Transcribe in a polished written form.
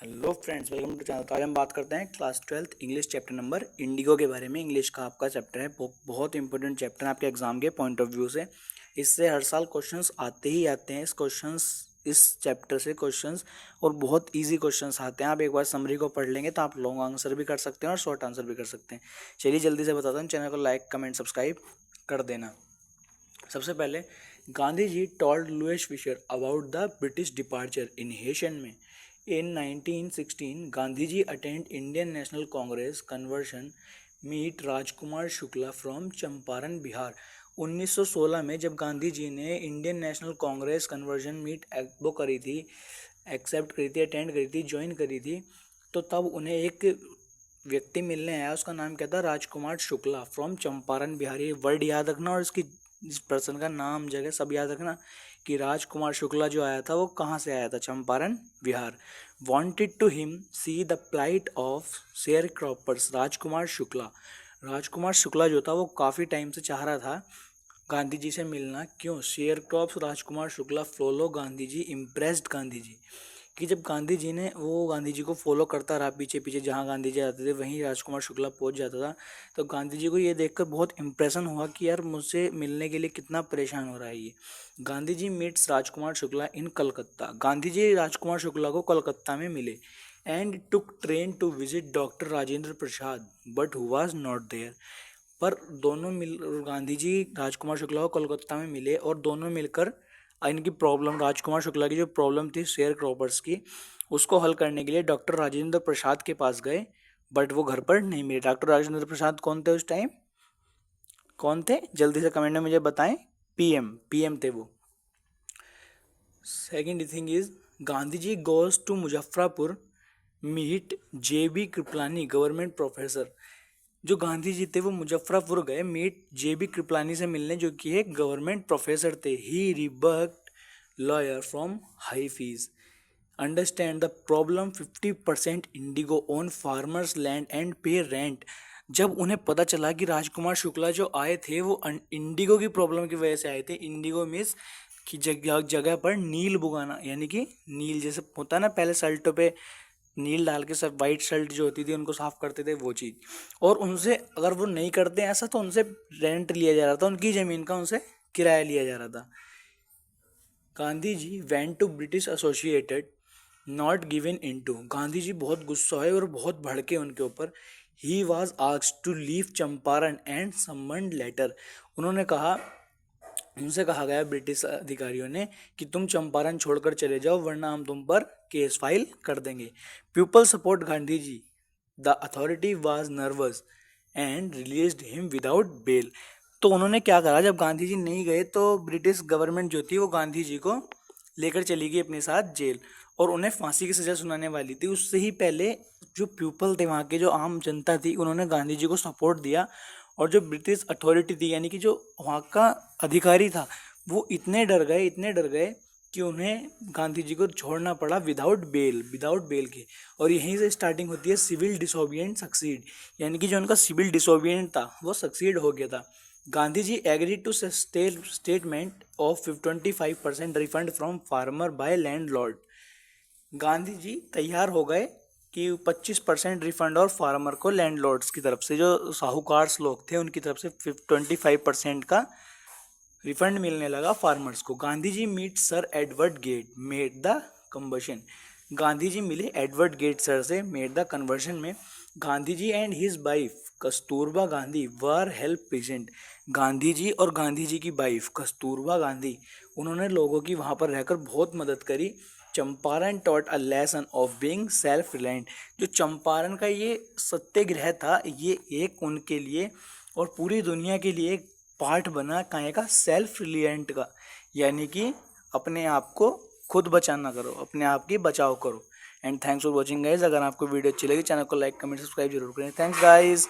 Hello friends, welcome to channel. तो आज हम बात करते हैं class 12th English chapter number Indigo के बारे में। इंग्लिश का आपका चैप्टर है, बहुत इंपॉर्टेंट चैप्टर है आपके एग्जाम के पॉइंट ऑफ व्यू से। इससे हर साल क्वेश्चंस आते ही आते हैं। इस चैप्टर से क्वेश्चंस और बहुत इजी क्वेश्चंस आते हैं। आप एक बार समरी को पढ़ लेंगे तो आप लॉन्ग आंसर भी कर सकते हैं और शॉर्ट आंसर भी कर सकते हैं। चलिए जल्दी से बताता हूँ, चैनल को लाइक कमेंट सब्सक्राइब कर देना। सबसे पहले, Gandhi ji told Louis Fischer about the British departure in हेशन में। In 1916, Gandhi ji attend Indian National Congress convention meet Rajkumar Shukla from Champaran Bihar. 1916 में जब गांधी जी ने Indian National Congress convention meet वो करी थी, एक्सेप्ट करी थी, अटेंड करी थी, ज्वाइन करी थी, तो तब उन्हें एक व्यक्ति मिलने आया। उसका नाम क्या था? राजकुमार शुक्ला फ्रॉम चंपारण बिहार। ये वर्ड याद रखना और इस पर्सन का नाम जगह सब याद रखना कि राजकुमार शुक्ला जो आया था वो कहाँ से आया था? Champaran Bihar. Wanted to him see the plight of sharecroppers. Rajkumar Shukla जो था वो काफ़ी टाइम से चाह रहा था गांधी जी से मिलना। क्यों? Share crops Rajkumar Shukla follow Gandhi ji, impressed Gandhi ji. कि जब गांधी जी को फॉलो करता रहा पीछे पीछे, जहाँ गांधी जी आते थे वहीं राजकुमार शुक्ला पहुंच जाता था, तो गांधी जी को ये देखकर बहुत इम्प्रेशन हुआ कि यार मुझसे मिलने के लिए कितना परेशान हो रहा है ये। Gandhi ji meets Rajkumar Shukla in Calcutta. गांधी जी राजकुमार शुक्ला को कलकत्ता में मिले and took train to visit doctor Rajendra Prasad but who was not there. पर गांधी जी राजकुमार शुक्ला को कोलकाता में मिले और दोनों मिलकर इनकी प्रॉब्लम, राजकुमार शुक्ला की जो प्रॉब्लम थी शेयर क्रॉपर्स की, उसको हल करने के लिए डॉक्टर राजेंद्र प्रसाद के पास गए, बट वो घर पर नहीं मिले। डॉक्टर राजेंद्र प्रसाद कौन थे उस टाइम? कौन थे? जल्दी से कमेंट में मुझे बताएं। पीएम थे वो। Second thing is, Gandhi ji goes to Muzaffarpur meet J B Kripalani government professor. जो गांधी जी थे वो मुजफ्फरपुर गए मीट जेबी कृपलानी से मिलने, जो कि एक गवर्नमेंट प्रोफेसर थे। He rebuked lawyer from high fees, understand the problem 50% indigo on farmers land and pay rent. जब उन्हें पता चला कि राजकुमार शुक्ला जो आए थे वो इंडिगो की प्रॉब्लम की वजह से आए थे। इंडिगो मीन्स कि जगह पर नील बुगाना, यानी कि नील जैसे होता है ना, पहले शर्टों पे नील डाल के सब वाइट शर्ट जो होती थी उनको साफ करते थे, वो चीज़। और उनसे अगर वो नहीं करते ऐसा तो उनसे रेंट लिया जा रहा था, उनकी ज़मीन का उनसे किराया लिया जा रहा था। Gandhi ji went to British associated not given into. Gandhi ji बहुत गुस्सा है और बहुत भड़के उनके ऊपर। He was asked to leave Champaran and summoned letter. उनसे कहा गया ब्रिटिश अधिकारियों ने कि तुम चंपारण छोड़कर चले जाओ वरना हम तुम पर केस फाइल कर देंगे। People support Gandhi ji. The authority was nervous and released him without bail. तो उन्होंने क्या करा, जब गांधी जी नहीं गए तो ब्रिटिश गवर्नमेंट जो थी वो गांधी जी को लेकर चली गई अपने साथ जेल, और उन्हें फांसी की सजा सुनाने वाली थी। उससे ही पहले जो पीपल थे, वहाँ के जो आम जनता थी, उन्होंने गांधी जी को सपोर्ट दिया। और जो ब्रिटिश अथॉरिटी थी, यानी कि जो वहाँ का अधिकारी था, वो इतने डर गए कि उन्हें गांधी जी को छोड़ना पड़ा विदाउट बेल के। और यहीं से स्टार्टिंग होती है सिविल डिसोबिएंट सक्सीड, यानी कि जो उनका सिविल डिसोबिएंट था वो सक्सीड हो गया था। Gandhi ji agree to statement of 25% refund from farmer by landlord. Gandhi ji तैयार हो गए कि 25% रिफंड और फार्मर को लैंडलॉर्ड्स की तरफ से, जो साहूकार लोग थे उनकी तरफ से 25% का रिफंड मिलने लगा फार्मर्स को। Gandhi ji meet sir Edward Gait made the conversion. Gandhi ji मिले एडवर्ड गेट सर से मेड द कन्वर्शन में। Gandhi ji and his wife Kasturba Gandhi were help present. Gandhi ji और गांधी जी की वाइफ कस्तूरबा गांधी, उन्होंने लोगों की वहाँ पर रहकर बहुत मदद करी। Champaran taught a lesson of being self reliant. जो चंपारण का ये सत्याग्रह था, ये एक उनके लिए और पूरी दुनिया के लिए एक पार्ट बना काहे का? सेल्फ रिलायंट का, यानी कि अपने आप को खुद बचाना करो, अपने आप की बचाव करो। And thanks for watching guys. अगर आपको वीडियो अच्छी लगी, चैनल को लाइक कमेंट सब्सक्राइब जरूर करें। Thanks guys.